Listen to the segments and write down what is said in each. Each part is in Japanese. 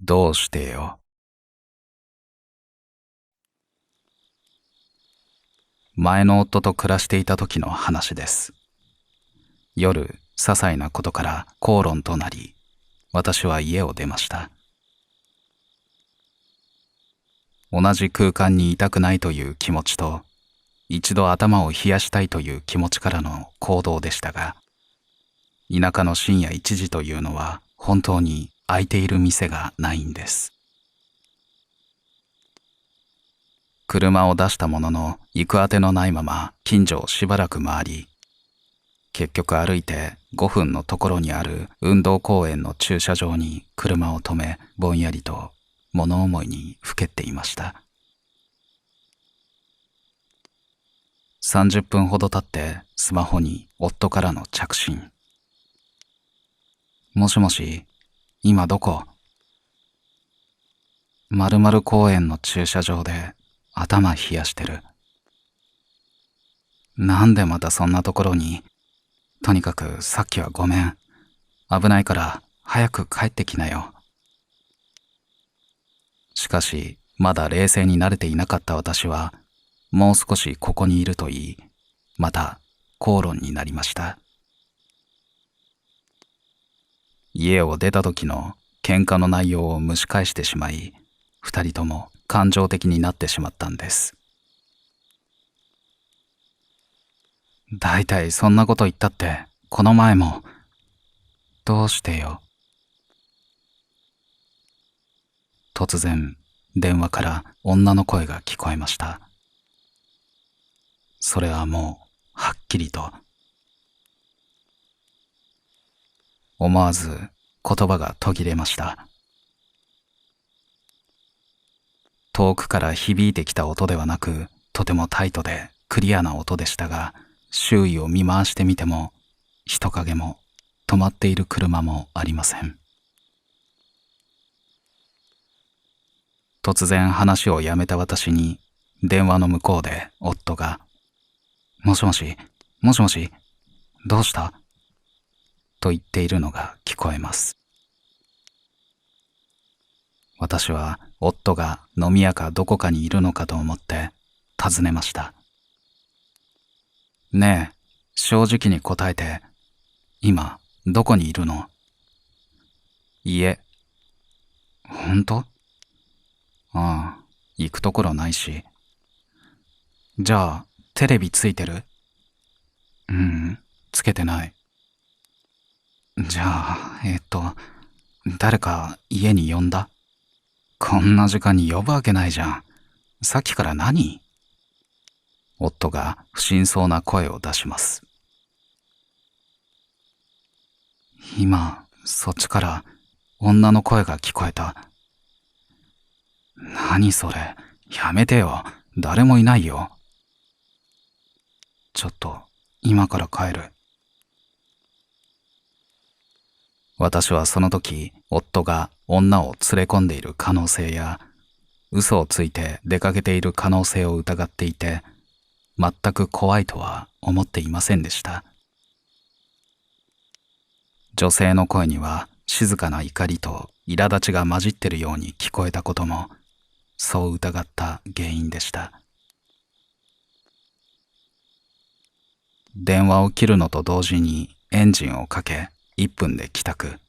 どうしてよ。前の夫と暮らしていた時の話です。夜、些細なことから口論となり、私は家を出ました。同じ空間にいたくないという気持ちと、一度頭を冷やしたいという気持ちからの行動でしたが、田舎の深夜1時というのは本当に開いている店がないんです。車を出したものの行くあてのないまま近所をしばらく回り、結局歩いて5分のところにある運動公園の駐車場に車を止め、ぼんやりと物思いにふけっていました。30分ほど経ってスマホに夫からの着信。もしもし、今どこ？〇〇公園の駐車場で頭冷やしてる。なんでまたそんなところに。とにかくさっきはごめん。危ないから早く帰ってきなよ。しかし、まだ冷静に慣れていなかった私は、もう少しここにいると言い、また口論になりました。家を出た時の喧嘩の内容を蒸し返してしまい、二人とも感情的になってしまったんです。だいたいそんなこと言ったって、この前も。どうしてよ。突然、電話から女の声が聞こえました。それはもう、はっきりと。思わず言葉が途切れました。遠くから響いてきた音ではなく、とてもタイトでクリアな音でしたが、周囲を見回してみても、人影も止まっている車もありません。突然話をやめた私に、電話の向こうで夫が、もしもし、もしもし、どうした？と言っているのが聞こえます。私は夫が飲み屋かどこかにいるのかと思って尋ねました。ねえ、正直に答えて、今どこにいるの？いえ。本当？ああ、行くところないし。じゃあ、テレビついてる？うん、つけてない。じゃあ、誰か家に呼んだ？こんな時間に呼ぶわけないじゃん。さっきから何？夫が不審そうな声を出します。今、そっちから女の声が聞こえた。何それ？やめてよ。誰もいないよ。ちょっと、今から帰る。私はその時、夫が女を連れ込んでいる可能性や、嘘をついて出かけている可能性を疑っていて、全く怖いとは思っていませんでした。女性の声には静かな怒りと苛立ちが混じってるように聞こえたことも、そう疑った原因でした。電話を切るのと同時にエンジンをかけ、1分で帰宅。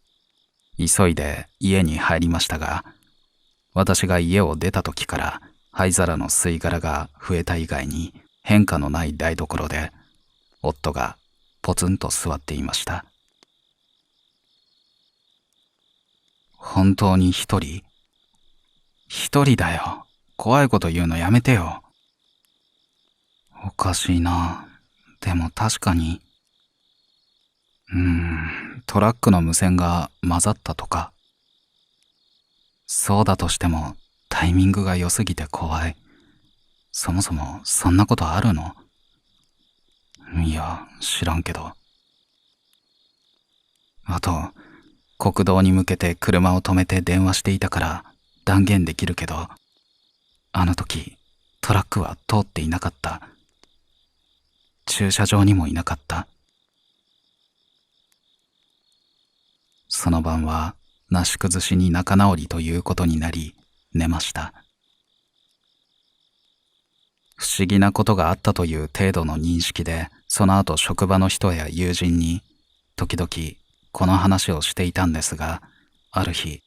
急いで家に入りましたが、私が家を出た時から灰皿の吸い殻が増えた以外に変化のない台所で、夫がポツンと座っていました。本当に一人？一人だよ。怖いこと言うのやめてよ。おかしいな。でも確かに。トラックの無線が混ざったとか。そうだとしてもタイミングが良すぎて怖い。そもそもそんなことあるの？いや、知らんけど。あと、国道に向けて車を止めて電話していたから断言できるけど、あの時トラックは通っていなかった。駐車場にもいなかった。その晩はなし崩しに仲直りということになり、寝ました。不思議なことがあったという程度の認識で、その後職場の人や友人に時々この話をしていたんですが、ある日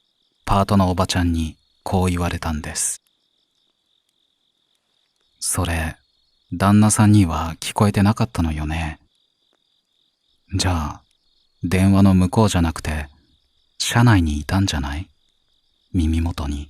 パートのおばちゃんにこう言われたんです。それ、旦那さんには聞こえてなかったのよね。じゃあ、電話の向こうじゃなくて車内にいたんじゃない？耳元に。